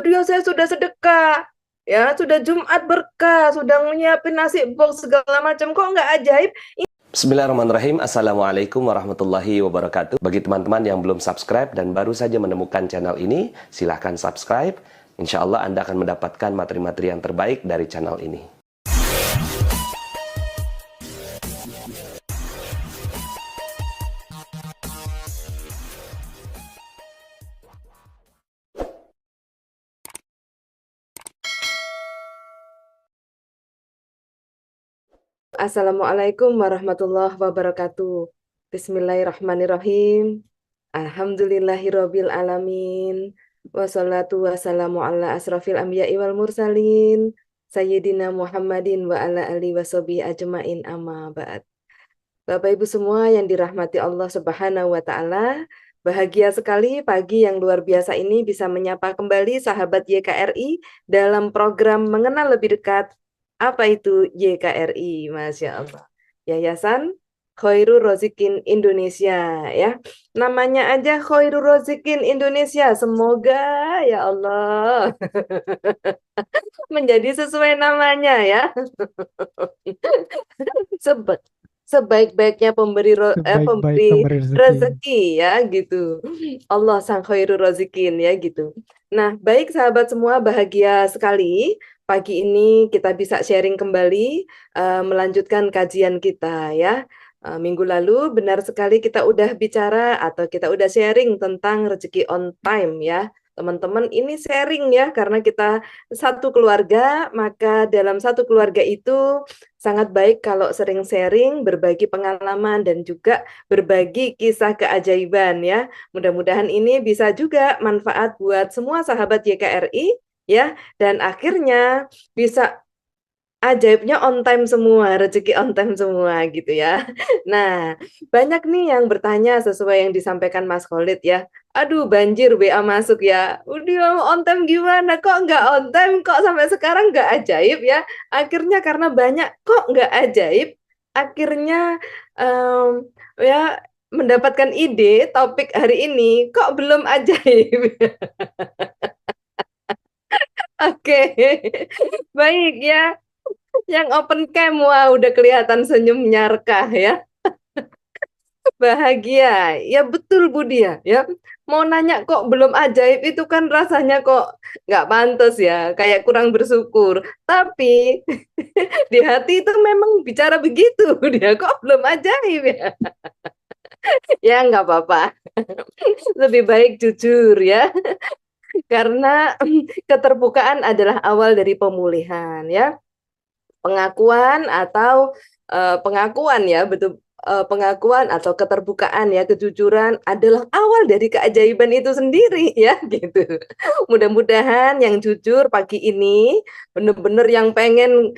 Dia saya sudah sedekah, ya, sudah Jumat berkah, sudah nyiapin nasi box segala macam, kok nggak ajaib? Bismillahirrahmanirrahim. Assalamualaikum warahmatullahi wabarakatuh. Bagi teman-teman yang belum subscribe dan baru saja menemukan channel ini, silahkan subscribe. Insya Allah Anda akan mendapatkan materi-materi yang terbaik dari channel ini. Assalamualaikum warahmatullahi wabarakatuh. Bismillahirrahmanirrahim. Alhamdulillahirabbil alamin. Wassalatu wassalamu ala asrafil anbiya'i wal mursalin. Sayyidina Muhammadin wa ala alihi washabihi ajmain, amma ba'd. Bapak Ibu semua yang dirahmati Allah Subhanahu wa taala, bahagia sekali pagi yang luar biasa ini bisa menyapa kembali sahabat YKRI dalam program Mengenal Lebih Dekat. Apa itu YKRI? Masya Allah. Yayasan Khairul Rozikin Indonesia, ya. Namanya aja Khairul Rozikin Indonesia. Semoga ya Allah menjadi sesuai namanya, ya. Sebaik-baiknya pemberi Sebaik-baik pemberi pemberi rezeki. rezeki, ya gitu. Allah sang khairul razikin, ya gitu. Nah, baik sahabat semua, bahagia sekali pagi ini kita bisa sharing kembali, melanjutkan kajian kita, ya. Minggu lalu benar sekali kita udah bicara atau kita udah sharing tentang rezeki on time, ya. Teman-teman, ini sharing ya, karena kita satu keluarga, maka dalam satu keluarga itu sangat baik kalau sering sharing, berbagi pengalaman, dan juga berbagi kisah keajaiban, ya. Mudah-mudahan ini bisa juga manfaat buat semua sahabat YKRI, ya, dan akhirnya bisa ajaibnya on time semua, rezeki on time semua gitu ya. Nah, banyak nih yang bertanya sesuai yang disampaikan Mas Khalid ya. Aduh, banjir WA masuk ya. Udah on time gimana? Kok nggak on time? Kok sampai sekarang nggak ajaib ya? Akhirnya karena banyak kok nggak ajaib, akhirnya ya mendapatkan ide topik hari ini kok belum ajaib. Oke, baik ya. Yang open cam, wah udah kelihatan senyum nyarkah ya. Bahagia, ya betul Budi ya. Mau nanya kok belum ajaib itu kan rasanya kok nggak pantas ya, kayak kurang bersyukur. Tapi di hati itu memang bicara begitu, dia kok belum ajaib ya. Ya nggak apa-apa, lebih baik jujur ya. Karena keterbukaan adalah awal dari pemulihan ya. Pengakuan atau pengakuan ya, betul, pengakuan atau keterbukaan ya, kejujuran adalah awal dari keajaiban itu sendiri ya gitu. Mudah-mudahan yang jujur pagi ini bener-bener yang pengen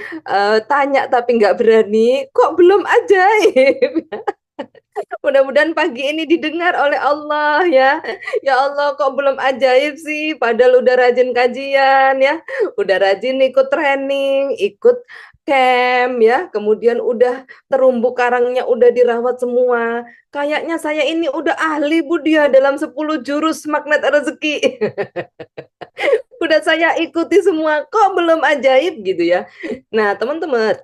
tanya tapi nggak berani, kok belum ajaib. Mudah-mudahan pagi ini didengar oleh Allah ya. Ya Allah, kok belum ajaib sih? Padahal udah rajin kajian ya, udah rajin ikut training, ikut camp ya, kemudian udah terumbu karangnya udah dirawat semua. Kayaknya saya ini udah ahli Budia dalam 10 jurus magnet rezeki. Udah saya ikuti semua, kok belum ajaib gitu ya. Nah, teman-teman,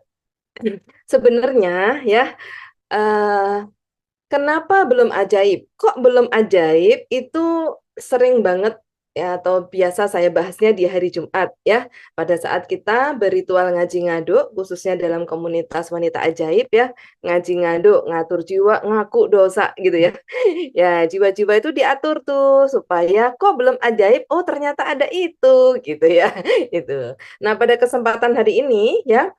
sebenarnya ya, eh kenapa belum ajaib? Kok belum ajaib? Itu sering banget ya, atau biasa saya bahasnya di hari Jumat ya. Pada saat kita berritual ngaji ngaduk, khususnya dalam komunitas wanita ajaib ya, ngaji ngaduk, ngatur jiwa, ngaku dosa gitu ya. Ya, jiwa-jiwa itu diatur tuh supaya kok belum ajaib, oh ternyata ada itu gitu ya. Itu. Nah, pada kesempatan hari ini ya,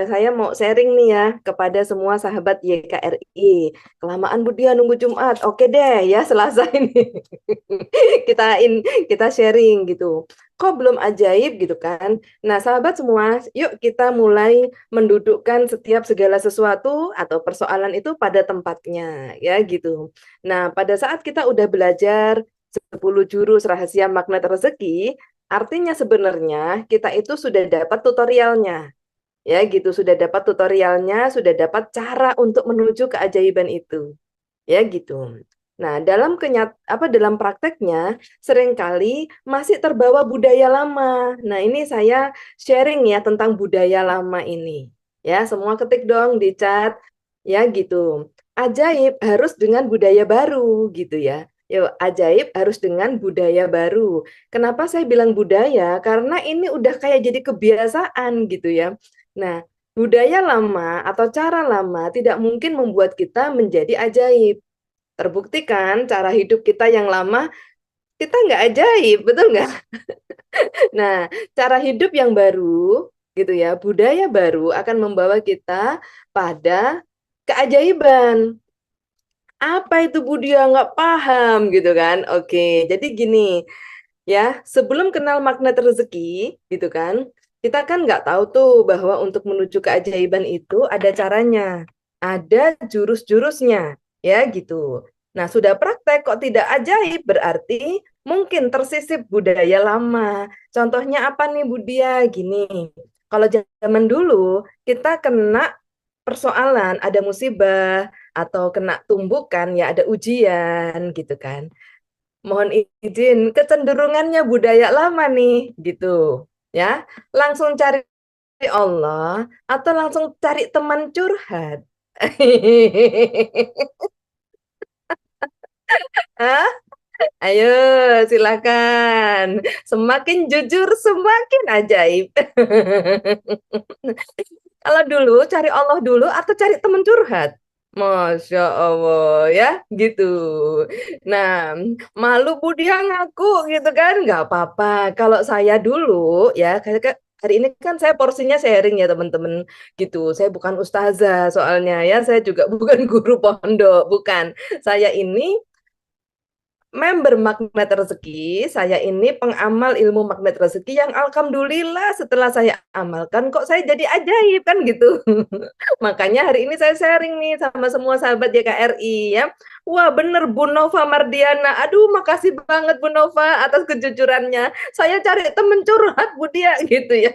saya mau sharing nih ya kepada semua sahabat YKRI. Kelamaan Budia nunggu Jumat. Oke deh ya, Selasa ini. Kita sharing gitu. Kok belum ajaib gitu kan? Nah, sahabat semua, yuk kita mulai mendudukkan setiap segala sesuatu atau persoalan itu pada tempatnya ya gitu. Nah, pada saat kita udah belajar 10 jurus rahasia magnet rezeki, artinya sebenarnya kita itu sudah dapat tutorialnya. Ya gitu, sudah dapat tutorialnya, sudah dapat cara untuk menuju keajaiban itu. Ya gitu. Nah, dalam prakteknya seringkali masih terbawa budaya lama. Nah, ini saya sharing ya tentang budaya lama ini. Ya, semua ketik dong di chat ya gitu. Ajaib harus dengan budaya baru gitu ya. Yuk, ajaib harus dengan budaya baru. Kenapa saya bilang budaya? Karena ini udah kayak jadi kebiasaan gitu ya. Nah, budaya lama atau cara lama tidak mungkin membuat kita menjadi ajaib. Terbukti kan cara hidup kita yang lama, kita nggak ajaib, betul nggak? Nah, cara hidup yang baru, gitu ya, budaya baru akan membawa kita pada keajaiban. Apa itu budaya nggak paham gitu kan? Oke, jadi gini ya, sebelum kenal magnet rezeki, gitu kan, kita kan nggak tahu tuh bahwa untuk menuju keajaiban itu ada caranya, ada jurus-jurusnya, ya gitu. Nah, sudah praktek kok tidak ajaib, berarti mungkin tersisip budaya lama. Contohnya apa nih, Budia? Gini, kalau zaman dulu kita kena persoalan, ada musibah, atau kena tumbukan, ya ada ujian, gitu kan. Mohon izin, kecenderungannya budaya lama nih, gitu. Ya, langsung cari Allah atau langsung cari teman curhat. Hah? Ayo, silakan. Semakin jujur, semakin ajaib. Kalau dulu cari Allah dulu atau cari teman curhat? Masya Allah ya gitu. Nah, malu Budi yang ngaku gitu kan? Nggak apa-apa. Kalau saya dulu ya, hari ini kan saya porsinya sharing ya teman-teman gitu. Saya bukan ustazah soalnya ya, saya juga bukan guru pondok, bukan. Saya ini member Magnet Rezeki, saya ini pengamal ilmu magnet rezeki yang alhamdulillah setelah saya amalkan kok saya jadi ajaib kan gitu. Makanya hari ini saya sharing nih sama semua sahabat YKRI ya. Wah bener Bu Nova Mardiana, aduh makasih banget Bu Nova atas kejujurannya. Saya cari temen curhat Bu Dia gitu ya.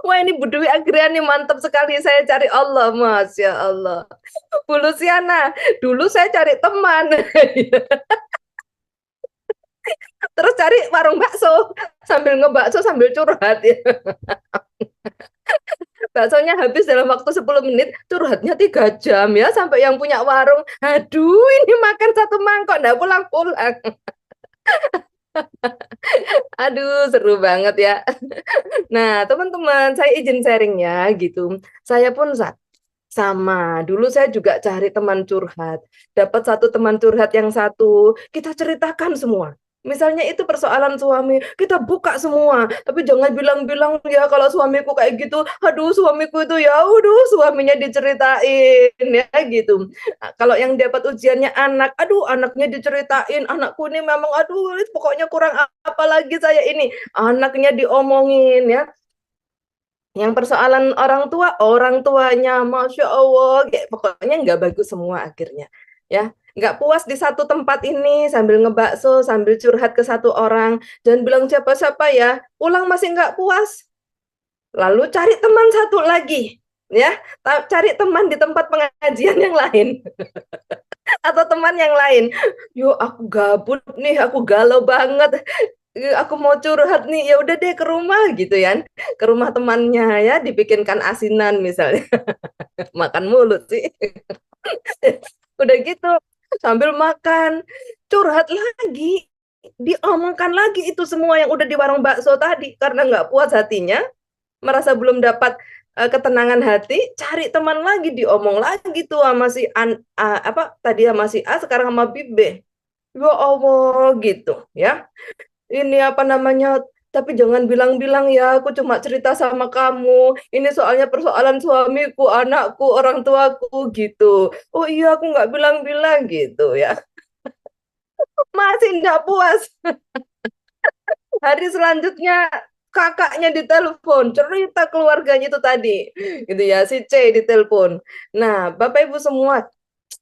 Wah ini Bu Dwi Agriani mantap sekali, saya cari Allah, Masya Allah. Bu Luciana, dulu saya cari teman. Terus cari warung bakso sambil ngebakso sambil curhat ya. Baksonya habis dalam waktu 10 menit, curhatnya 3 jam ya sampai yang punya warung, aduh ini makan satu mangkok nggak pulang-pulang. Aduh seru banget ya. Nah teman-teman saya izin sharing ya gitu. Saya pun sama, dulu saya juga cari teman curhat. Dapat satu teman curhat yang satu, kita ceritakan semua. Misalnya itu persoalan suami, kita buka semua. Tapi jangan bilang-bilang ya kalau suamiku kayak gitu, aduh suamiku itu ya, aduh suaminya diceritain ya gitu. Nah, kalau yang dapat ujiannya anak, aduh anaknya diceritain, anakku ini memang aduh pokoknya kurang apa lagi saya ini. Anaknya diomongin ya. Yang persoalan orang tuanya, Masya Allah, kayak pokoknya nggak bagus semua akhirnya. Ya, nggak puas di satu tempat ini sambil ngebakso, sambil curhat ke satu orang, dan bilang siapa-siapa ya, pulang masih nggak puas. Lalu cari teman satu lagi, ya, cari teman di tempat pengajian yang lain atau teman yang lain. Yo, aku gabut nih, aku galau banget. Aku mau curhat nih, ya udah deh ke rumah gitu ya, ke rumah temannya ya, dibikinkan asinan misalnya, makan mulut sih. Udah gitu, sambil makan, curhat lagi, diomongkan lagi itu semua yang udah di warung bakso tadi, karena nggak puas hatinya, merasa belum dapat ketenangan hati, cari teman lagi, diomong lagi tuh sama si apa tadi sama si A, sekarang sama Bibe. Ya Allah gitu ya. Ini apa namanya, tapi jangan bilang-bilang ya, aku cuma cerita sama kamu. Ini soalnya persoalan suamiku, anakku, orang tuaku gitu. Oh iya, aku nggak bilang-bilang gitu ya. Masih nggak puas. Hari selanjutnya kakaknya ditelepon, cerita keluarganya itu tadi, gitu ya, si C ditelepon. Nah, Bapak Ibu semua,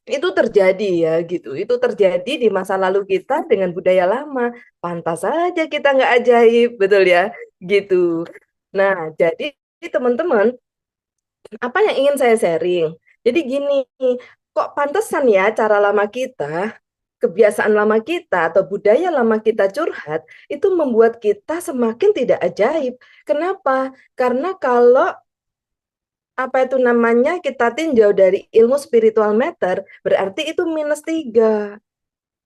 itu terjadi ya gitu. Itu terjadi di masa lalu kita dengan budaya lama. Pantas saja kita nggak ajaib, betul ya? Gitu. Nah, jadi teman-teman, apa yang ingin saya sharing? Jadi gini, kok pantesan ya cara lama kita, kebiasaan lama kita atau budaya lama kita curhat itu membuat kita semakin tidak ajaib. Kenapa? Karena kalau apa itu namanya kita tinjau dari ilmu spiritual matter, berarti itu -3.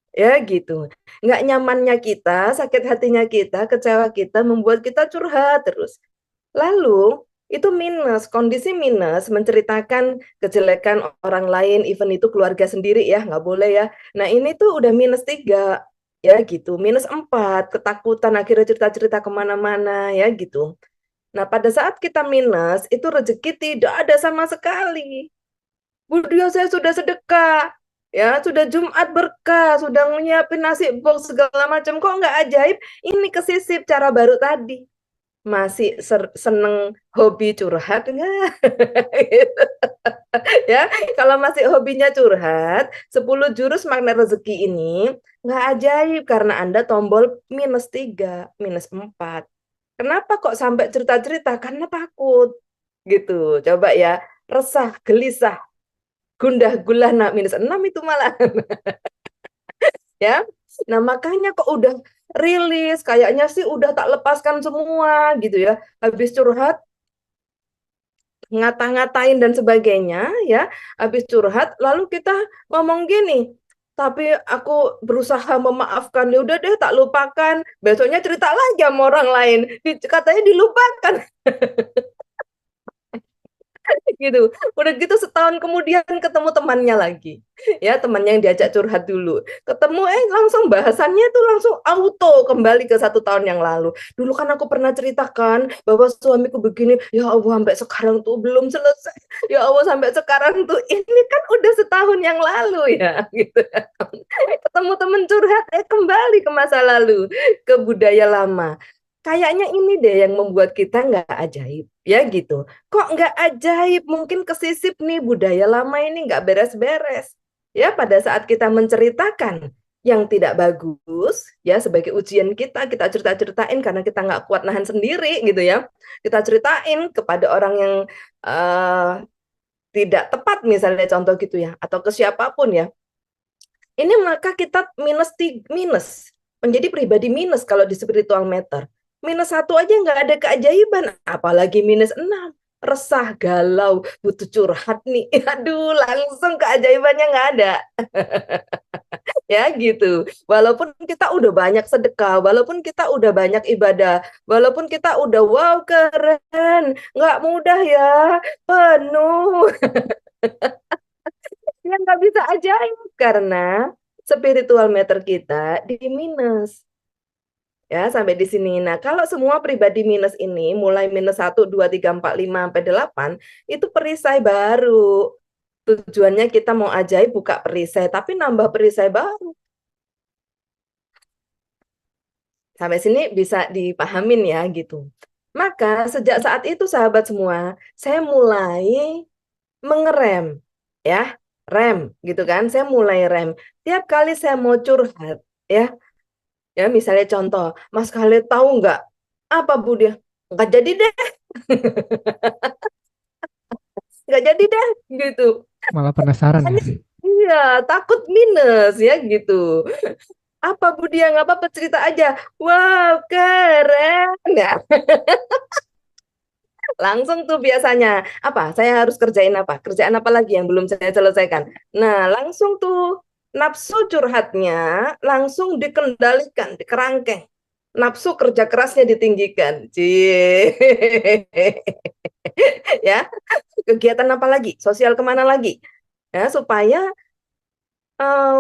Ya gitu. Nggak nyamannya kita, sakit hatinya kita, kecewa kita, membuat kita curhat terus. Lalu itu minus, kondisi minus, menceritakan kejelekan orang lain, even itu keluarga sendiri ya, nggak boleh ya. Nah ini tuh udah -3, ya gitu. -4, ketakutan, akhirnya cerita-cerita kemana-mana, ya gitu. Nah pada saat kita minus, itu rezeki tidak ada sama sekali. Bu Dio, saya sudah sedekah, ya sudah Jumat berkah, sudah nyiapin nasi box segala macam, kok nggak ajaib? Ini kesisip cara baru tadi. Masih seneng hobi curhat nggak? Gitu. Ya, kalau masih hobinya curhat, 10 jurus magnet rezeki ini nggak ajaib karena Anda tombol -3, -4. Kenapa kok sampai cerita-cerita? Karena takut. Gitu. Coba ya, resah, gelisah, gundah gulana -6 itu malah. Ya. Nah, makanya kok udah rilis, kayaknya sih udah tak lepaskan semua gitu ya. Habis curhat, ngata-ngatain dan sebagainya ya, habis curhat lalu kita ngomong gini, tapi aku berusaha memaafkan, ya udah deh tak lupakan, besoknya cerita lagi sama orang lain, katanya dilupakan. Gitu. Udah gitu setahun kemudian ketemu temannya lagi. Ya, temannya yang diajak curhat dulu. Ketemu langsung bahasannya tuh langsung auto kembali ke 1 tahun yang lalu. Dulu kan aku pernah ceritakan bahwa suamiku begini, ya Allah sampai sekarang tuh belum selesai. Ya Allah sampai sekarang tuh ini kan udah setahun yang lalu ya gitu. Ketemu temen curhat kembali ke masa lalu, ke budaya lama. Kayaknya ini deh yang membuat kita nggak ajaib, ya gitu. Kok nggak ajaib? Mungkin kesisip nih budaya lama ini nggak beres-beres. Ya, pada saat kita menceritakan yang tidak bagus, ya sebagai ujian kita cerita-ceritain karena kita nggak kuat nahan sendiri gitu ya. Kita ceritain kepada orang yang uh, tidak tepat misalnya contoh gitu ya, atau ke siapapun ya. Ini maka kita minus menjadi pribadi minus kalau di spiritual matter. -1 aja nggak ada keajaiban, apalagi -6. Resah, galau, butuh curhat nih. Aduh, langsung keajaibannya nggak ada. Ya gitu. Walaupun kita udah banyak sedekah, walaupun kita udah banyak ibadah, walaupun kita udah wow keren, nggak mudah ya, penuh. Ya nggak bisa ajaib karena spiritual matter kita di minus. Ya, sampai di sini. Nah, kalau semua pribadi minus ini mulai -1, 2, 3, 4, 5 sampai 8 itu perisai baru. Tujuannya kita mau ajaib buka perisai, tapi nambah perisai baru. Sampai sini bisa dipahamin ya gitu. Maka sejak saat itu sahabat semua, saya mulai mengerem ya, rem gitu kan. Saya mulai rem. Tiap kali saya mau curhat ya, ya misalnya contoh, Mas Khalid tahu nggak apa Bu dia? Nggak jadi deh, nggak jadi deh gitu. Malah penasaran ya. Iya, takut minus ya gitu. Apa Bu dia nggak apa-apa cerita aja. Wow, keren. Nah, langsung tuh biasanya apa? Saya harus kerjain apa? Kerjaan apa lagi yang belum saya selesaikan? Nah, langsung tuh nafsu curhatnya langsung dikendalikan, dikerangkeng. Nafsu kerja kerasnya ditinggikan. Cie. Ya, kegiatan apa lagi? Sosial kemana lagi? Ya, supaya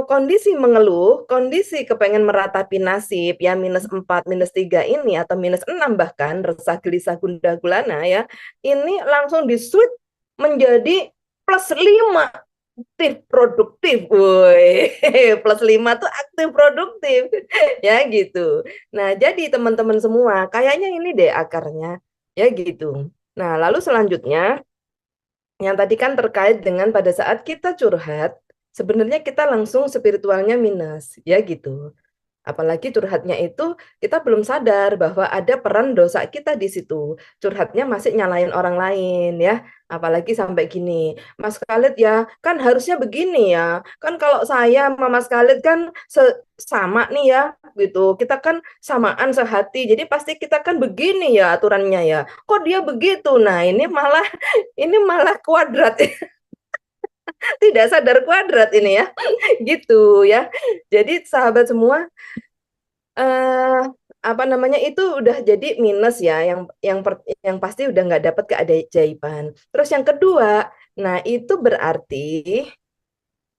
kondisi mengeluh, kondisi kepengen meratapi nasib ya -4, -3 ini atau -6 bahkan resah gelisah gundah gulana ya, ini langsung di-switch menjadi +5 aktif produktif. Woi, +5 tuh aktif produktif ya gitu. Nah, jadi teman-teman semua, kayaknya ini deh akarnya ya gitu. Nah, lalu selanjutnya yang tadi kan terkait dengan pada saat kita curhat, sebenarnya kita langsung spiritualnya minus, ya gitu. Apalagi curhatnya itu kita belum sadar bahwa ada peran dosa kita di situ. Curhatnya masih nyalain orang lain ya. Apalagi sampai gini, Mas Khalid ya, kan harusnya begini ya. Kan kalau saya sama Mas Khalid kan sama nih ya, gitu. Kita kan samaan sehati. Jadi pasti kita kan begini ya aturannya ya. Kok dia begitu? Nah, ini malah kuadrat. Tidak sadar kuadrat ini ya. Gitu ya. Jadi sahabat semua, eh apa namanya itu udah jadi minus ya, yang pasti udah nggak dapat keajaiban. Terus yang kedua, nah itu berarti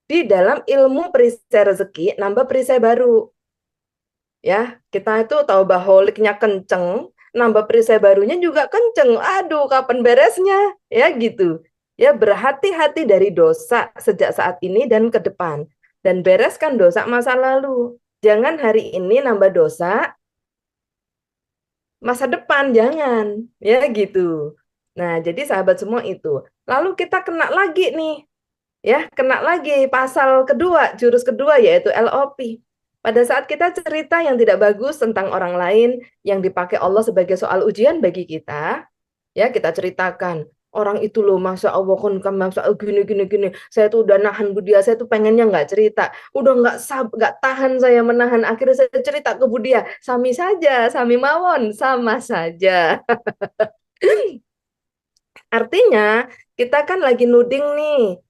di dalam ilmu perisai rezeki nambah perisai baru ya. Kita itu tahu baholiknya kenceng, nambah perisai barunya juga kenceng. Aduh, kapan beresnya ya gitu. Ya berhati-hati dari dosa sejak saat ini dan ke depan, dan bereskan dosa masa lalu. Jangan hari ini nambah dosa, masa depan jangan ya gitu. Nah, jadi sahabat semua itu. Lalu kita kena lagi nih, ya, kena lagi pasal kedua, jurus kedua yaitu LOP. Pada saat kita cerita yang tidak bagus tentang orang lain yang dipakai Allah sebagai soal ujian bagi kita, ya kita ceritakan orang itu loh, masya Allah kan masya Allah, gini gini gini, saya tuh udah nahan Budia, saya tuh pengennya nggak cerita, udah nggak tahan saya menahan, akhirnya saya cerita ke Budia, sami saja, sami mawon, sama saja. Artinya kita kan lagi nuding nih,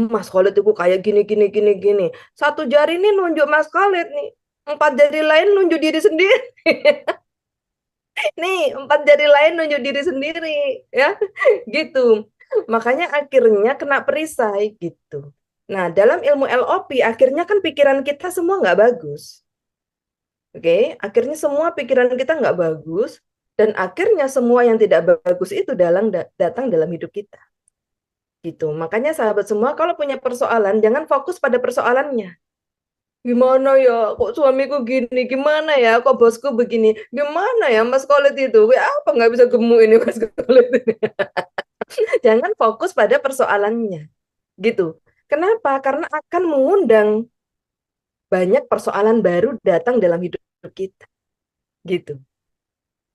Mas Khalid itu kayak gini gini gini gini, satu jari nih nunjuk Mas Khalid nih, empat jari lain nunjuk diri sendiri. Nih, empat jari lain nunjuk diri sendiri, ya, gitu. Makanya akhirnya kena perisai, gitu. Nah, dalam ilmu LOP, akhirnya kan pikiran kita semua nggak bagus. Oke, akhirnya semua pikiran kita nggak bagus, dan akhirnya semua yang tidak bagus itu datang dalam hidup kita. Gitu. Makanya sahabat semua, kalau punya persoalan, jangan fokus pada persoalannya. Gimana ya, kok suamiku gini, gimana ya, kok bosku begini, gimana ya Mas Khalid itu, apa nggak bisa gemuk ini Mas Khalid ini. Jangan fokus pada persoalannya, gitu. Kenapa? Karena akan mengundang banyak persoalan baru datang dalam hidup kita, gitu.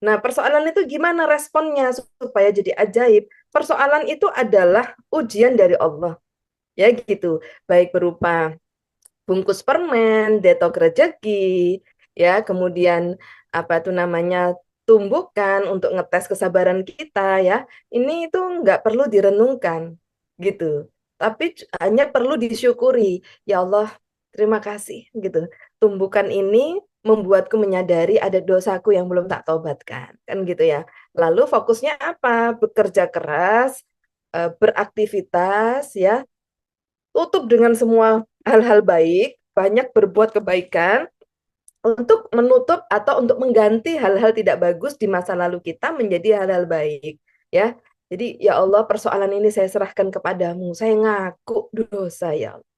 Nah, persoalan itu gimana responnya supaya jadi ajaib? Persoalan itu adalah ujian dari Allah, ya gitu. Baik berupa bungkus permen, detok rezeki, ya, kemudian apa itu namanya tumbukan untuk ngetes kesabaran kita ya. Ini itu nggak perlu direnungkan gitu. Tapi hanya perlu disyukuri. Ya Allah, terima kasih gitu. Tumbukan ini membuatku menyadari ada dosaku yang belum tak tobatkan. Kan gitu ya. Lalu fokusnya apa? Bekerja keras, beraktivitas ya, tutup dengan semua hal-hal baik, banyak berbuat kebaikan untuk menutup atau untuk mengganti hal-hal tidak bagus di masa lalu kita menjadi hal-hal baik, ya. Jadi ya Allah, persoalan ini saya serahkan kepadamu. Saya ngaku dosa ya Allah.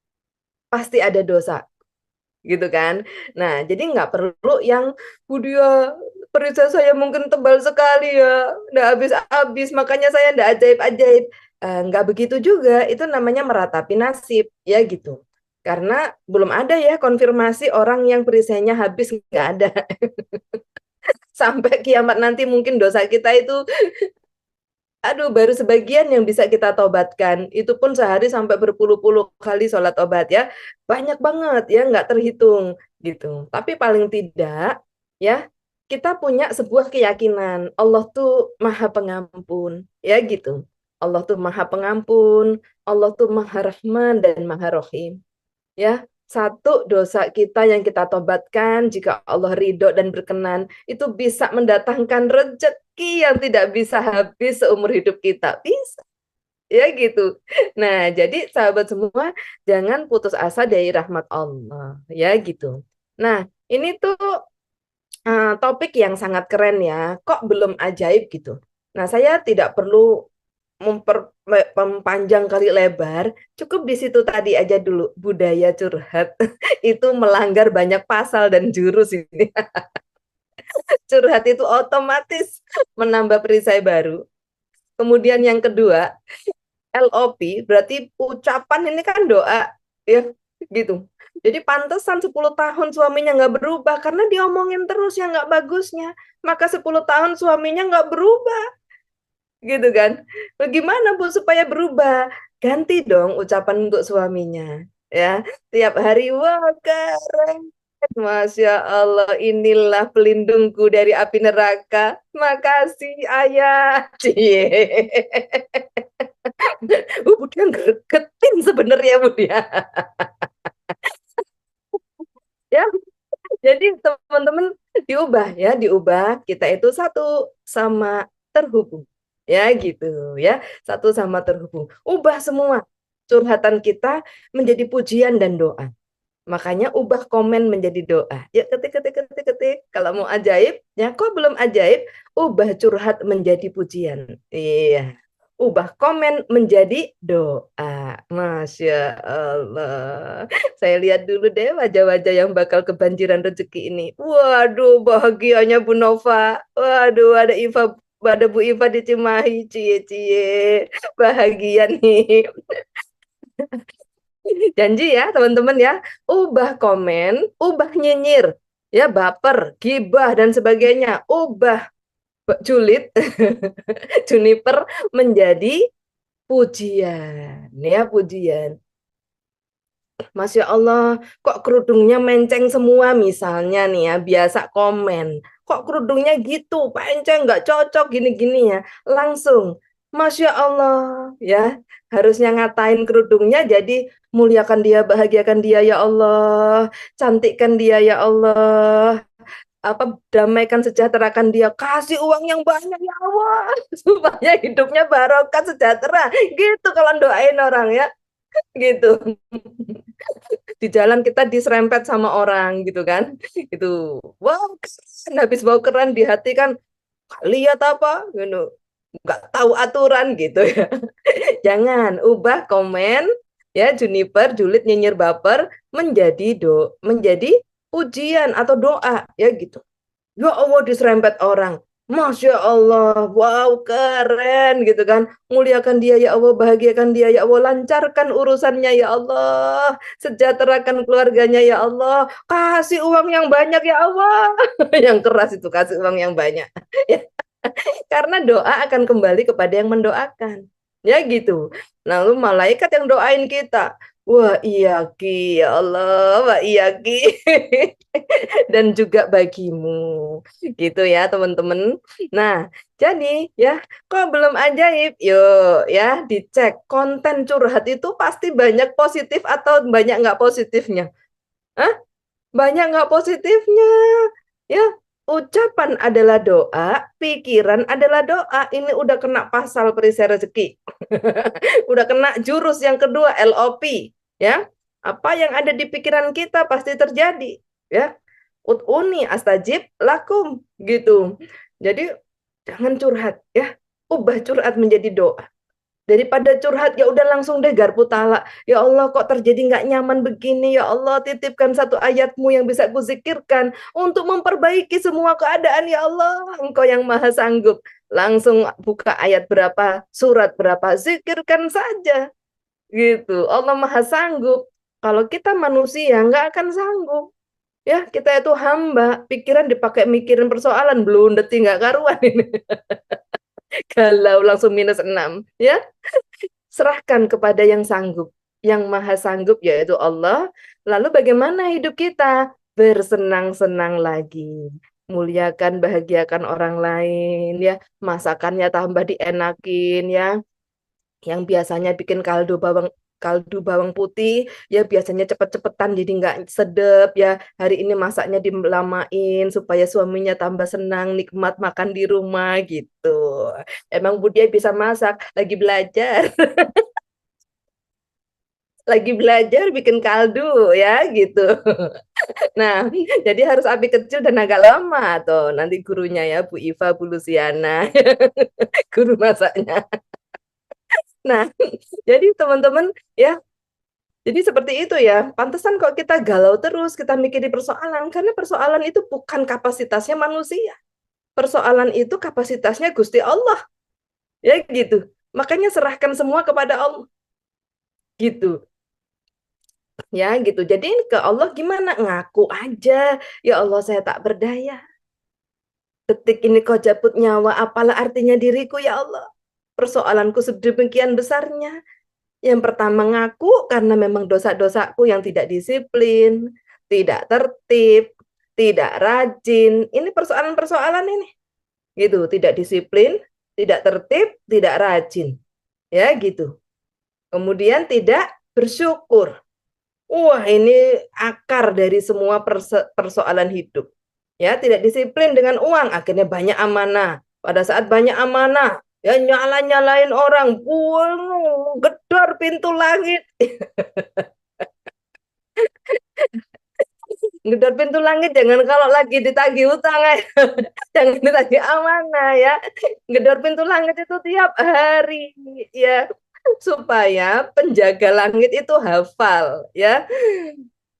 Pasti ada dosa, gitu kan. Nah, jadi nggak perlu yang Budia, perisai saya mungkin tebal sekali ya, nggak habis-habis, makanya saya nggak ajaib-ajaib. Nggak begitu juga, itu namanya meratapi nasib, ya gitu. Karena belum ada ya konfirmasi orang yang perisainya habis, nggak ada. Sampai kiamat nanti mungkin dosa kita itu, aduh, baru sebagian yang bisa kita tobatkan. Itu pun sehari sampai berpuluh-puluh kali sholat tobat ya. Banyak banget ya, nggak terhitung gitu. Tapi paling tidak ya, kita punya sebuah keyakinan Allah tuh Maha Pengampun ya gitu. Allah tuh Maha Pengampun, Allah tuh Maha Rahman dan Maha Rohim. Ya, satu dosa kita yang kita tobatkan, jika Allah ridho dan berkenan, itu bisa mendatangkan rezeki yang tidak bisa habis seumur hidup kita. Bisa, ya gitu. Nah, jadi sahabat semua, jangan putus asa dari rahmat Allah, ya gitu. Nah, ini tuh topik yang sangat keren ya. Kok belum ajaib gitu? Nah, saya tidak perlu mempanjang kali lebar, cukup di situ tadi aja dulu, budaya curhat itu melanggar banyak pasal dan jurus ini. Curhat itu otomatis menambah perisai baru. Kemudian yang kedua, LOP berarti ucapan ini kan doa, ya. gitu. Jadi pantesan 10 tahun suaminya nggak berubah karena diomongin terus yang nggak bagusnya. Maka 10 tahun suaminya nggak berubah, gitu kan. Bagaimana Bu supaya berubah? Ganti dong ucapan untuk suaminya. Ya, tiap hari, wah keren. Masya Allah, inilah pelindungku dari api neraka. Makasih ayah. Cie. Bu dia gregetin sebenarnya Bu dia. Ya, jadi teman-teman diubah ya, diubah kita itu satu sama terhubung. Ya gitu ya, satu sama terhubung. Ubah semua curhatan kita menjadi pujian dan doa. Makanya ubah komen menjadi doa. Ya ketik ketik ketik ketik. Kalau mau ajaib, ya kok belum ajaib, ubah curhat menjadi pujian. Iya. Ubah komen menjadi doa. Masya Allah. Saya lihat dulu deh wajah-wajah yang bakal kebanjiran rezeki ini. Waduh, bahagianya Bu Nova. Waduh, ada Bu Iva di Cimahi. Cie-cie. Bahagia nih. Janji ya teman-teman ya, ubah komen, ubah nyinyir, ya baper, gibah dan sebagainya, ubah julid, juniper menjadi pujian, ya pujian. Masya Allah, kok kerudungnya menceng semua misalnya nih ya, biasa komen. Kok kerudungnya gitu, menceng nggak cocok gini-gini ya. Langsung, Masya Allah ya, harusnya ngatain kerudungnya jadi muliakan dia, bahagiakan dia ya Allah, cantikkan dia ya Allah, apa damaikan sejahterakan dia, kasih uang yang banyak ya Allah, supaya hidupnya barokah sejahtera. Gitu kalau doain orang ya, gitu. Di jalan kita diserempet sama orang gitu kan, itu wow keren. Habis bau keren di hati kan, lihat apa gitu, nggak tahu aturan gitu ya. Jangan ubah komen ya, Juniper julid nyinyir baper menjadi pujian atau doa ya gitu. Ya Allah diserempet orang. Masya Allah, wow keren gitu kan. Muliakan dia ya Allah, bahagiakan dia ya Allah, lancarkan urusannya ya Allah, sejahterakan keluarganya ya Allah, kasih uang yang banyak ya Allah. Yang keras itu kasih uang yang banyak. Ya, karena doa akan kembali kepada yang mendoakan. Ya gitu. Lalu malaikat yang doain kita. Wah iya Ki, ya Allah, wah iya Ki. Dan juga bagimu. Gitu ya teman-teman. Nah, jadi ya, kok belum ajaib? Yuk ya, dicek konten curhat itu pasti banyak positif atau banyak nggak positifnya. Hah? Banyak nggak positifnya. Ya, ucapan adalah doa, pikiran adalah doa. Ini udah kena pasal perisai rezeki. Udah kena jurus yang kedua, LOP. Ya, apa yang ada di pikiran kita pasti terjadi. Ya, ut'uni astajib lakum gitu. Jadi jangan curhat ya. Ubah curhat menjadi doa. Daripada curhat ya udah langsung deh garpu talak. Ya Allah kok terjadi nggak nyaman begini. Ya Allah titipkan satu ayatmu yang bisa kuzikirkan untuk memperbaiki semua keadaan. Ya Allah engkau yang maha sanggup. Langsung buka ayat berapa, surat berapa, zikirkan saja. Gitu. Allah maha sanggup. Kalau kita manusia nggak akan sanggup. Ya, kita itu hamba, pikiran dipakai mikirin persoalan, belum detik nggak karuan ini. Galau langsung -6. Ya, serahkan kepada yang sanggup, yang maha sanggup yaitu Allah. Lalu bagaimana hidup kita? Bersenang-senang lagi. Muliakan, bahagiakan orang lain, ya. Masakannya tambah dienakin, ya, yang biasanya bikin kaldu bawang putih ya biasanya cepet-cepetan jadi nggak sedep ya, hari ini masaknya dilamain supaya suaminya tambah senang nikmat makan di rumah gitu. Emang Budia bisa masak, lagi belajar. Lagi belajar bikin kaldu ya gitu. Nah, jadi harus api kecil dan agak lama tuh nanti gurunya ya Bu Iva, Bu Luciana, guru masaknya. Nah, jadi teman-teman ya, jadi seperti itu ya. Pantesan kok kita galau terus, kita mikirin persoalan. Karena persoalan itu bukan kapasitasnya manusia. Persoalan itu kapasitasnya Gusti Allah. Ya gitu. Makanya serahkan semua kepada Allah. Gitu. Ya gitu. Jadi ke Allah gimana? Ngaku aja. Ya Allah, saya tak berdaya. Detik ini kau cabut nyawa, apalah artinya diriku ya Allah. Persoalanku sedemikian besarnya. Yang pertama ngaku karena memang dosa-dosaku yang tidak disiplin, tidak tertib, tidak rajin. Ini persoalan-persoalan ini. Gitu, tidak disiplin, tidak tertib, tidak rajin. Ya gitu. Kemudian tidak bersyukur. Wah, ini akar dari semua persoalan hidup. Ya, tidak disiplin dengan uang, akhirnya banyak amanah. Pada saat banyak amanah, ya nyala-nyalain orang, buang, gedor pintu langit. Gedor pintu langit jangan kalau lagi ditagih utang ya. Jangan ditagih amanah ya. Gedor pintu langit itu tiap hari ya, supaya penjaga langit itu hafal ya.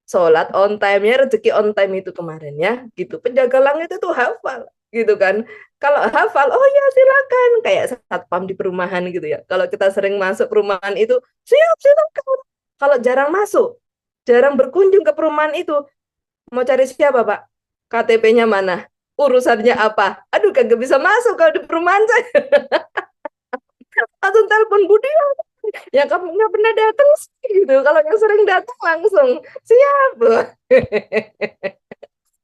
Sholat on time ya, rezeki on time itu kemarin ya, gitu. Penjaga langit itu hafal, gitu kan. Kalau hafal, oh ya silakan, kayak satpam di perumahan gitu ya. Kalau kita sering masuk perumahan itu, siap silakan. Kalau jarang masuk, jarang berkunjung ke perumahan itu, mau cari siapa Pak? KTP-nya mana? Urusannya apa? Aduh, kagak bisa masuk kalau di perumahan saya. Atau telepon Budi, ya kamu nggak pernah datang sih gitu. Kalau yang sering datang langsung siap.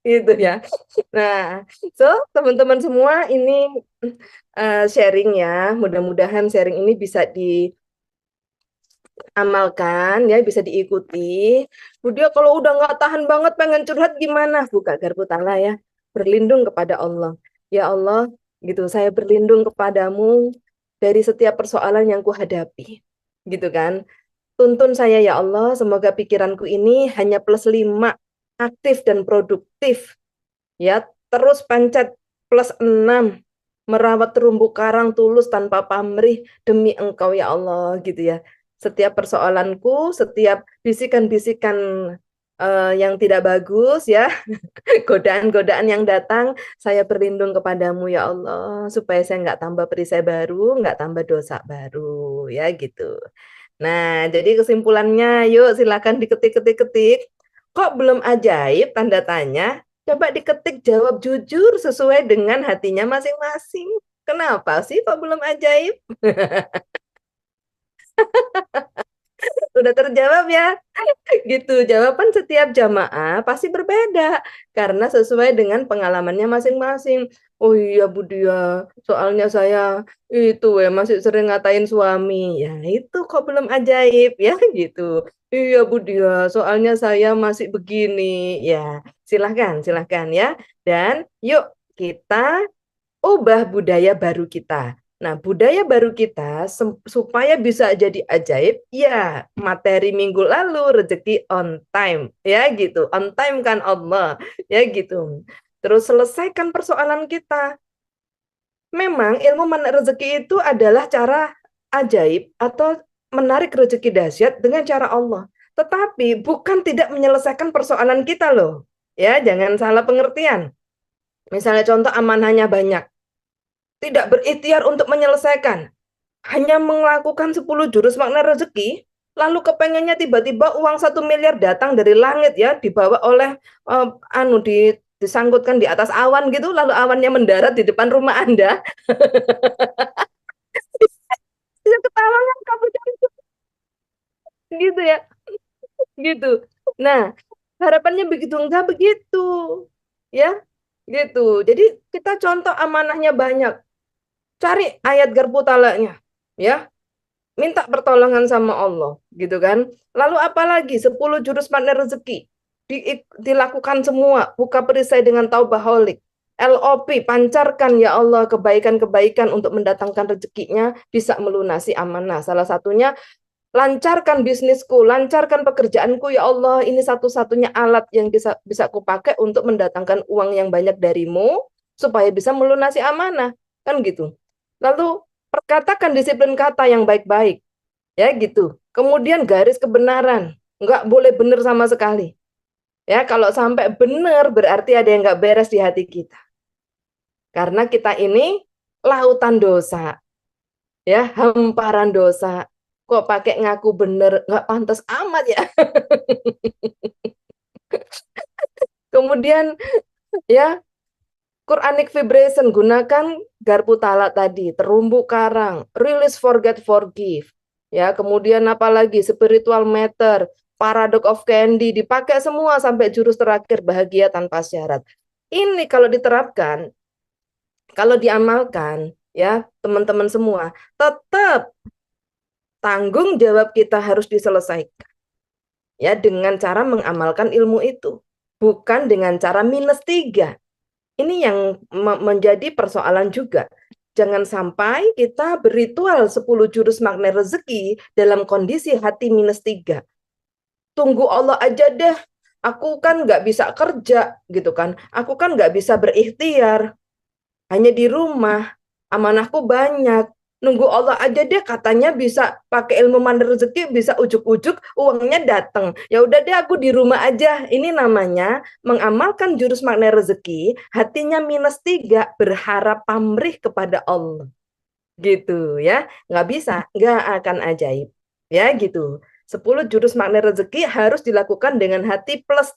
Gitu ya. Nah, so teman-teman semua ini sharing ya. Mudah-mudahan sharing ini bisa diamalkan ya, bisa diikuti. Kemudian kalau udah nggak tahan banget pengen curhat gimana? Buka garpu tala ya. Berlindung kepada Allah. Ya Allah, gitu. Saya berlindung kepadamu dari setiap persoalan yang kuhadapi. Gitu kan. Tuntun saya ya Allah, semoga pikiranku ini hanya +5, aktif dan produktif. Ya, terus pencet +6, merawat terumbu karang tulus tanpa pamrih demi Engkau ya Allah gitu ya. Setiap persoalanku, setiap bisikan-bisikan yang tidak bagus ya, godaan-godaan yang datang, saya berlindung kepadamu ya Allah, supaya saya nggak tambah perisai baru, nggak tambah dosa baru, ya gitu. Nah, jadi kesimpulannya, yuk silakan diketik-ketik-ketik. Kok belum ajaib, tanda tanya? Coba diketik jawab jujur sesuai dengan hatinya masing-masing. Kenapa sih kok belum ajaib? Udah terjawab ya? Gitu. Jawaban setiap jamaah pasti berbeda karena sesuai dengan pengalamannya masing-masing. Oh iya Bu Dia, soalnya saya itu ya masih sering ngatain suami. Ya itu kok belum ajaib ya gitu. Iya Bu Dia, soalnya saya masih begini. Ya, silahkan, silahkan ya. Dan yuk kita ubah budaya baru kita. Nah, budaya baru kita supaya bisa jadi ajaib, ya materi minggu lalu rezeki on time, ya gitu. On time kan Allah, ya gitu. Terus selesaikan persoalan kita. Memang ilmu menarik rezeki itu adalah cara ajaib atau menarik rezeki dahsyat dengan cara Allah. Tetapi bukan tidak menyelesaikan persoalan kita loh. Ya, jangan salah pengertian. Misalnya contoh amanahnya banyak, tidak berikhtiar untuk menyelesaikan, hanya melakukan 10 jurus makna rezeki, lalu kepengennya tiba-tiba uang 1 miliar datang dari langit ya, dibawa oleh disangkutkan di atas awan gitu, lalu awannya mendarat di depan rumah Anda. Bisa ketawa kan kamu gitu ya, gitu. Nah, harapannya begitu enggak begitu, ya, gitu. Jadi kita contoh amanahnya banyak, cari ayat garpu talaknya, ya. Minta pertolongan sama Allah gitu kan. Lalu apalagi 10 jurus pandai rezeki dilakukan semua, buka perisai dengan taubaholik. LOP pancarkan ya Allah kebaikan-kebaikan untuk mendatangkan rezekinya, bisa melunasi amanah. Salah satunya lancarkan bisnisku, lancarkan pekerjaanku ya Allah. Ini satu-satunya alat yang bisa kupakai untuk mendatangkan uang yang banyak darimu supaya bisa melunasi amanah. Kan gitu. Lalu perkatakan disiplin kata yang baik-baik. Ya gitu. Kemudian garis kebenaran. Nggak boleh benar sama sekali. Ya, kalau sampai benar berarti ada yang nggak beres di hati kita. Karena kita ini lautan dosa. Ya, hamparan dosa. kok pakai ngaku bener, nggak pantas amat ya. Kemudian ya, Quranic vibration, gunakan garpu talak tadi, terumbu karang, release, forget, forgive. Ya, kemudian apalagi spiritual matter, paradox of candy, dipakai semua sampai jurus terakhir bahagia tanpa syarat. Ini kalau diterapkan, kalau diamalkan, ya teman-teman semua, tetap tanggung jawab kita harus diselesaikan. Ya, dengan cara mengamalkan ilmu itu, bukan dengan cara -3. Ini yang menjadi persoalan juga. Jangan sampai kita berritual 10 jurus magnet rezeki dalam kondisi hati -3. Tunggu Allah aja deh. Aku kan nggak bisa kerja, gitu kan. Aku kan nggak bisa berikhtiar. Hanya di rumah. Amanahku banyak. Nunggu Allah aja deh, katanya bisa pakai ilmu mandor rezeki, bisa ujuk-ujuk uangnya datang. Ya udah deh, aku di rumah aja. Ini namanya mengamalkan jurus magnet rezeki, hatinya -3, berharap pamrih kepada Allah. Gitu ya. Nggak bisa, nggak akan ajaib. Ya gitu. 10 jurus magnet rezeki harus dilakukan dengan hati plus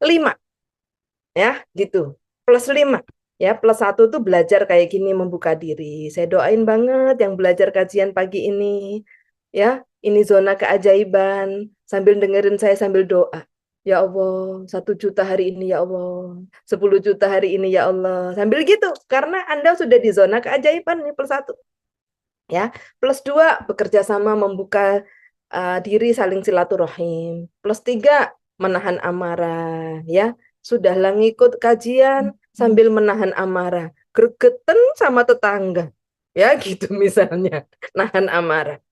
5. Ya gitu. Plus 5. Ya, +1 tuh belajar kayak gini, membuka diri. Saya doain banget yang belajar kajian pagi ini. Ya, ini zona keajaiban. Sambil dengerin saya sambil doa. Ya Allah, 1 juta hari ini ya Allah. 10 juta hari ini ya Allah. Sambil gitu, karena Anda sudah di zona keajaiban nih, +1. Ya, +2 bekerja sama membuka diri, saling silaturahim. +3 menahan amarah. Ya, sudahlah ngikut kajian sambil menahan amarah, gregeten sama tetangga, ya gitu misalnya, nahan amarah.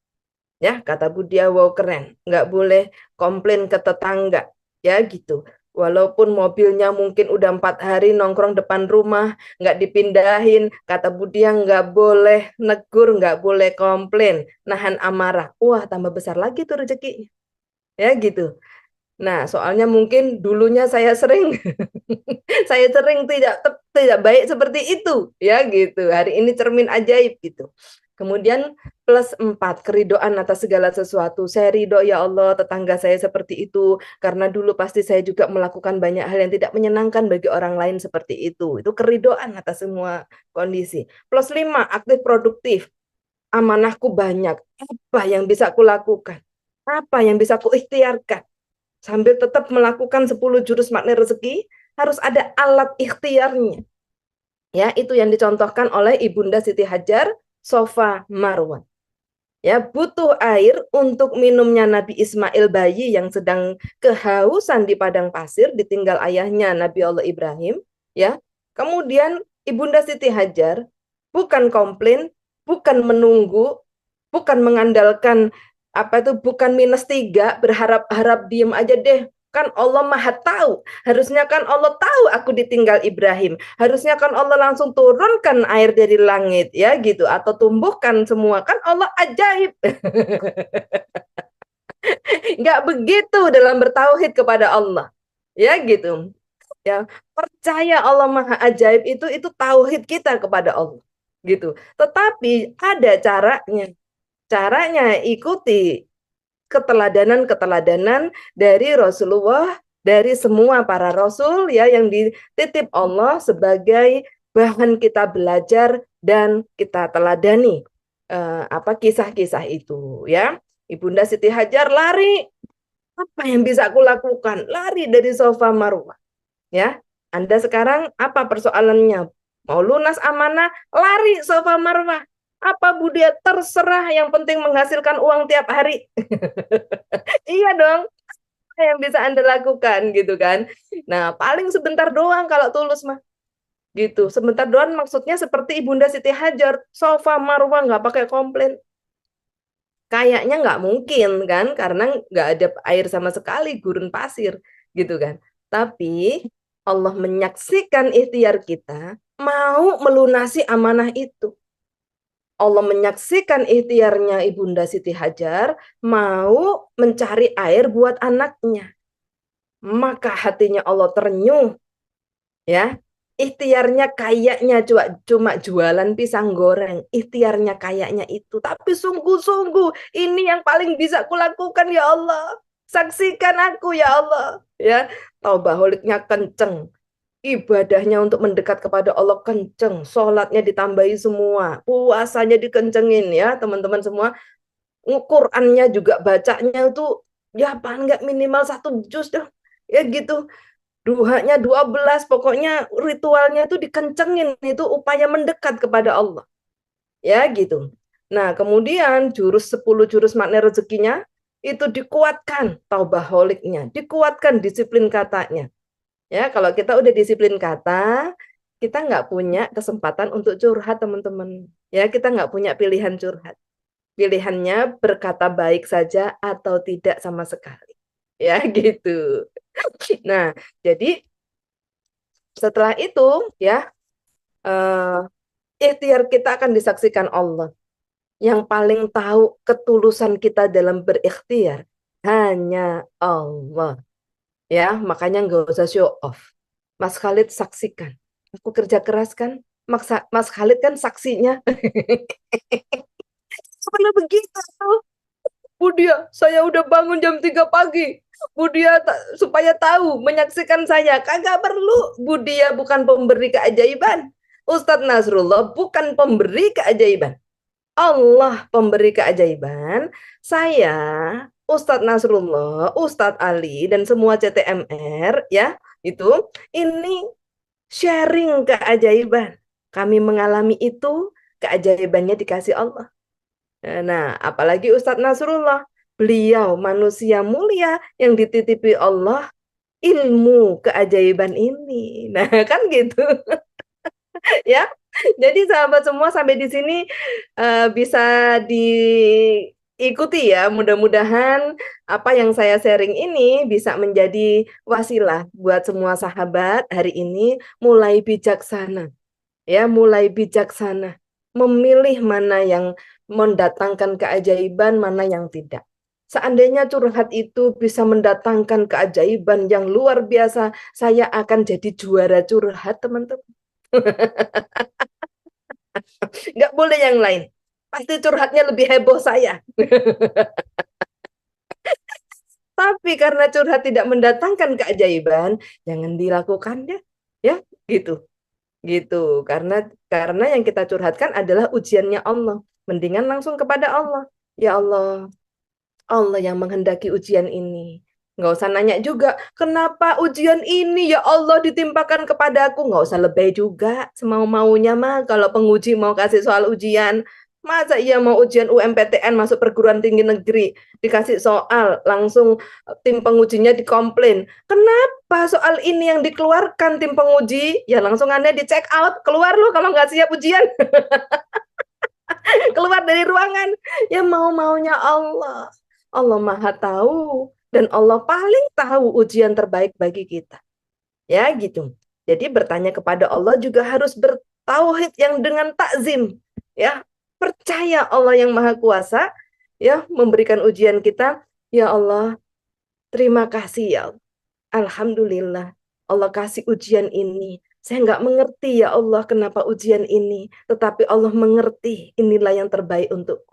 Ya, kata Budia, wow keren, nggak boleh komplain ke tetangga, ya gitu. Walaupun mobilnya mungkin udah 4 hari nongkrong depan rumah, nggak dipindahin, kata Budia nggak boleh negur, nggak boleh komplain, nahan amarah. Wah, tambah besar lagi tuh rezekinya, ya gitu. Nah, soalnya mungkin dulunya saya sering saya sering tidak baik seperti itu, ya gitu. Hari ini cermin ajaib gitu. Kemudian +4, keridoan atas segala sesuatu. Saya ridho ya Allah, tetangga saya seperti itu, karena dulu pasti saya juga melakukan banyak hal yang tidak menyenangkan bagi orang lain seperti itu. Itu keridoan atas semua kondisi. +5, aktif produktif. Amanahku banyak. Apa yang bisa aku lakukan? Apa yang bisa aku ikhtiarkan? Sambil tetap melakukan 10 jurus magnet rezeki, harus ada alat ikhtiarnya. Ya, itu yang dicontohkan oleh Ibunda Siti Hajar, Safa Marwah. Ya, butuh air untuk minumnya Nabi Ismail bayi yang sedang kehausan di padang pasir, ditinggal ayahnya Nabi Allah Ibrahim. Ya, kemudian Ibunda Siti Hajar bukan komplain, bukan menunggu, bukan mengandalkan apa itu, bukan -3, berharap-harap diem aja deh. Kan Allah Maha tahu. Harusnya kan Allah tahu aku ditinggal Ibrahim. Harusnya kan Allah langsung turunkan air dari langit, ya gitu, atau tumbuhkan semua. Kan Allah ajaib. Nggak begitu dalam bertauhid kepada Allah. Ya gitu. Ya, percaya Allah Maha ajaib itu tauhid kita kepada Allah. Gitu. Tetapi ada caranya. Caranya ikuti keteladanan-keteladanan dari Rasulullah, dari semua para rasul ya, yang dititip Allah sebagai bahan kita belajar dan kita teladani kisah-kisah itu ya. Ibunda Siti Hajar lari, apa yang bisa aku lakukan? Lari dari Safa Marwah ya. Anda sekarang apa persoalannya? Mau lunas amanah, lari Safa Marwah. Apa Budia? Terserah, yang penting menghasilkan uang tiap hari. Iya dong, apa yang bisa Anda lakukan gitu kan. Nah, paling sebentar doang kalau tulus mah. Gitu, sebentar doang maksudnya seperti Ibunda Siti Hajar, Safa Marwah nggak pakai komplain. Kayaknya nggak mungkin kan, karena nggak ada air sama sekali, gurun pasir gitu kan. Tapi Allah menyaksikan ikhtiar kita, mau melunasi amanah itu. Allah menyaksikan ikhtiarnya Ibunda Siti Hajar, mau mencari air buat anaknya. Maka hatinya Allah ternyuh, ya. Ikhtiarnya kayaknya cuma jualan pisang goreng, ikhtiarnya kayaknya itu, tapi sungguh-sungguh ini yang paling bisa kulakukan ya Allah. Saksikan aku ya Allah, ya. Taubaholiknya kenceng, ibadahnya untuk mendekat kepada Allah kenceng, sholatnya ditambahi semua, puasanya dikencengin ya teman-teman semua, Qurannya juga bacanya itu ya paling nggak minimal 1 juz dong, ya gitu. Duhanya 12, pokoknya ritualnya itu dikencengin, itu upaya mendekat kepada Allah. Ya gitu. Nah, kemudian jurus 10 jurus makna rezekinya itu dikuatkan taubaholiknya, dikuatkan disiplin katanya. Ya, kalau kita udah disiplin kata, kita nggak punya kesempatan untuk curhat, teman-teman. Ya, kita nggak punya pilihan curhat. Pilihannya berkata baik saja atau tidak sama sekali. Ya, gitu. Nah, jadi setelah itu ya eh, ikhtiar kita akan disaksikan Allah. Yang paling tahu ketulusan kita dalam berikhtiar hanya Allah. Ya, makanya nggak usah show off. Mas Khalid saksikan. Aku kerja keras kan? Mas Khalid kan saksinya. Perlu begitu. Budia, saya udah bangun jam 3 pagi. Budia supaya tahu, menyaksikan saya. Kagak perlu. Budia bukan pemberi keajaiban. Ustadz Nasrullah bukan pemberi keajaiban. Allah pemberi keajaiban. Saya, Ustadz Nasrullah, Ustadz Ali, dan semua CTMR, ya, itu, ini sharing keajaiban. Kami mengalami itu, keajaibannya dikasih Allah. Nah, apalagi Ustadz Nasrullah, beliau manusia mulia yang dititipi Allah ilmu keajaiban ini. Nah, kan gitu ya. Jadi sahabat semua sampai di sini bisa diikuti ya. Mudah-mudahan apa yang saya sharing ini bisa menjadi wasilah buat semua sahabat hari ini mulai bijaksana. Ya, mulai bijaksana memilih mana yang mendatangkan keajaiban, mana yang tidak. Seandainya curhat itu bisa mendatangkan keajaiban yang luar biasa, saya akan jadi juara curhat, teman-teman. Nggak boleh yang lain. Pasti curhatnya lebih heboh saya. Tapi karena curhat tidak mendatangkan keajaiban, jangan dilakukan ya. Ya, gitu. Gitu. Karena yang kita curhatkan adalah ujiannya Allah. Mendingan langsung kepada Allah. Ya Allah, Allah yang menghendaki ujian ini. Nggak usah nanya juga, kenapa ujian ini ya Allah ditimpakan kepadaku? Nggak usah lebay juga, semau-maunya mah. Kalau penguji mau kasih soal ujian, masa iya mau ujian UMPTN masuk perguruan tinggi negeri, dikasih soal, langsung tim pengujinya dikomplain. Kenapa soal ini yang dikeluarkan tim penguji? Ya langsung Anda di check out, keluar lu kalau nggak siap ujian. Keluar dari ruangan. Ya mau-maunya Allah. Allah Maha tahu dan Allah paling tahu ujian terbaik bagi kita. Ya gitu. Jadi bertanya kepada Allah juga harus bertauhid yang dengan takzim. Ya, percaya Allah yang Maha Kuasa ya memberikan ujian kita. Ya Allah, terima kasih ya Allah. Alhamdulillah Allah kasih ujian ini. Saya nggak mengerti ya Allah kenapa ujian ini. Tetapi Allah mengerti inilah yang terbaik untukku.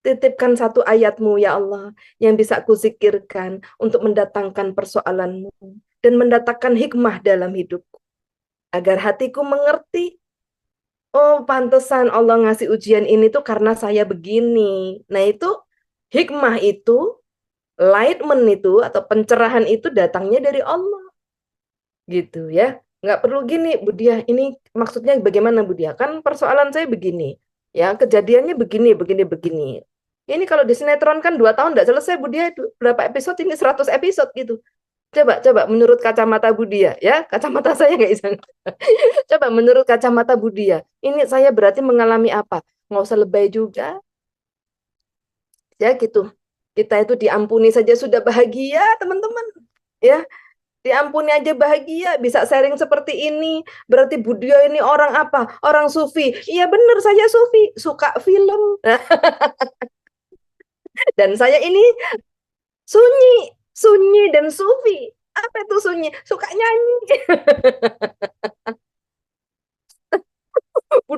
Titipkan satu ayatmu ya Allah yang bisa kuzikirkan untuk mendatangkan persoalanmu dan mendatangkan hikmah dalam hidupku. Agar hatiku mengerti, oh pantesan Allah ngasih ujian ini tuh karena saya begini. Nah itu hikmah itu, enlightenment itu atau pencerahan itu datangnya dari Allah. Gitu ya. Nggak perlu gini, Budia, ini maksudnya bagaimana Budia? Kan persoalan saya begini. Ya, kejadiannya begini, begini, begini. Ini kalau di sinetron kan 2 tahun nggak selesai, Budia. Berapa episode? Ini 100 episode gitu. Coba menurut kacamata Budia, ya. Kacamata saya nggak bisa. Coba menurut kacamata Budia. Ini saya berarti mengalami apa? Nggak usah lebay juga. Ya gitu. Kita itu diampuni saja sudah bahagia, teman-teman. Ya, diampuni aja bahagia, bisa sharing seperti ini. Berarti Budia ini orang apa? Orang sufi. Iya benar, saya sufi, suka film. Dan saya ini sunyi, sunyi dan sufi. Apa itu sunyi? Suka nyanyi.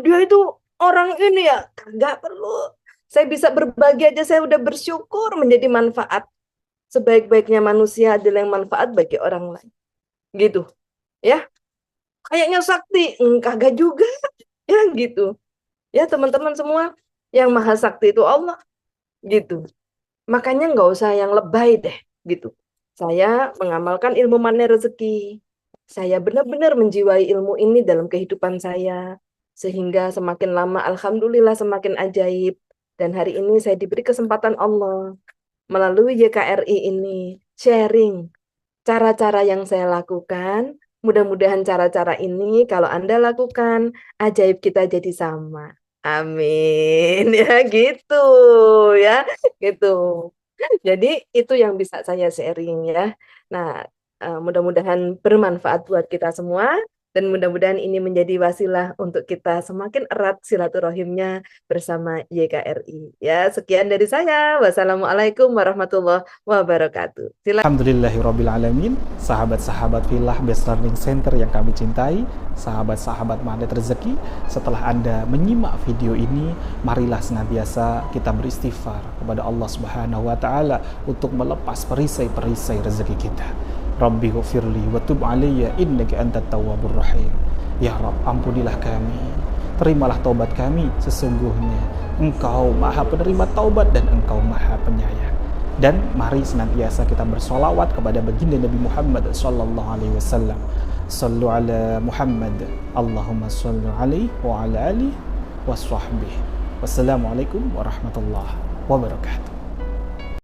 dia itu orang ini ya, nggak perlu. Saya bisa berbagi aja, saya udah bersyukur menjadi manfaat. Sebaik-baiknya manusia adalah yang manfaat bagi orang lain. Gitu. Ya, kayaknya sakti, kagak juga. Ya gitu. Ya teman-teman semua, yang maha sakti itu Allah. Gitu. Makanya nggak usah yang lebay deh. Gitu. Saya mengamalkan ilmu mana rezeki. Saya benar-benar menjiwai ilmu ini dalam kehidupan saya. Sehingga semakin lama, alhamdulillah semakin ajaib. Dan hari ini saya diberi kesempatan Allah melalui YKRI ini sharing cara-cara yang saya lakukan. Mudah-mudahan cara-cara ini kalau Anda lakukan, ajaib kita jadi sama. Amin. Ya gitu ya, gitu. Jadi itu yang bisa saya sharing ya. Nah, mudah-mudahan bermanfaat buat kita semua dan mudah-mudahan ini menjadi wasilah untuk kita semakin erat silaturahimnya bersama YKRI. Ya, sekian dari saya. Wassalamualaikum warahmatullahi wabarakatuh. Silakan. Alhamdulillahirrabbilalamin. Sahabat-sahabat Filah Best Learning Center yang kami cintai, sahabat-sahabat Magnet Rezeki, setelah Anda menyimak video ini, marilah senantiasa kita beristighfar kepada Allah Subhanahu wa taala untuk melepas perisai-perisai rezeki kita. Rabbi ghfirli wa tub alayya innaka antat tawwabur rahim. Ya Rabb, ampunilah kami, terimalah taubat kami, sesungguhnya Engkau Maha Penerima taubat dan Engkau Maha Penyayang. Dan mari senantiasa kita bersolawat kepada baginda Nabi Muhammad sallallahu alaihi wasallam. Sallu ala Muhammad, Allahumma salli alaihi wa ala alihi wa sahbihi. Wassalamualaikum warahmatullahi wabarakatuh.